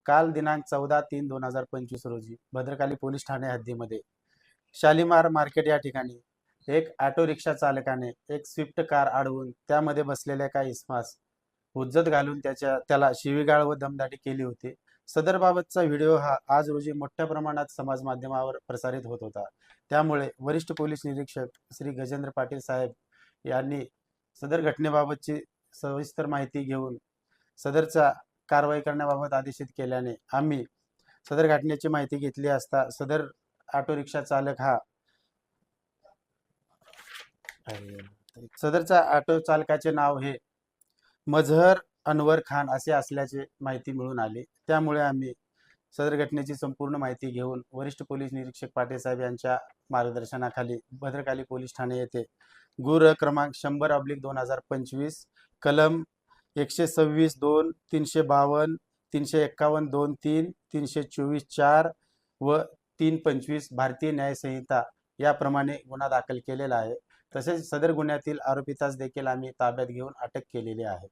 काल दिनांक 14/3/2025 रोजी भद्रकाली पोलीस ठाणे हद्दीमध्ये शालीमार मार्केट या ठिकाणी एक ऑटो रिक्षा चालकाने एक स्विफ्ट कार अडवून त्यामध्ये बसलेल्या काही इसमास हुज्जत घालून त्याला शिवीगाळ व दमदाटी केली होती। सदरबाबतचा व्हिडिओ हा आज रोजी मोठ्या प्रमाणात समाज माध्यमावर प्रसारित होत होता। त्यामुळे वरिष्ठ पोलीस निरीक्षक श्री गजेंद्र पाटील साहेब यांनी सदर घटनेबाबतची सविस्तर माहिती घेऊन सदरचा कारवाई करण्याबाबत आदेशित केल्याने आम्ही सदर घटनेची माहिती घेतली असता सदर ऑटो रिक्षा चालक हा सदरचा ऑटो चालकाचे नाव हे मजहर अनवर खान असे असल्याचे माहिती मिळून आली। त्यामुळे आम्ही सदर घटनेची संपूर्ण माहिती घेऊन वरिष्ठ पोलीस निरीक्षक पाटील साहेब यांच्या मार्गदर्शनाखाली भद्रकाली पोलीस ठाणे येथे गुर क्रमांक 100/2025 कलम 126(2), 352, 351(2)(3), 324(4) व 325 भारतीय न्याय संहिता याप्रमाणे गुन्हा दाखल केलेला आहे। तसेच सदर गुन्ह्यातील आरोपितास देखील आम्ही ताब्यात घेऊन अटक केलेली आहे।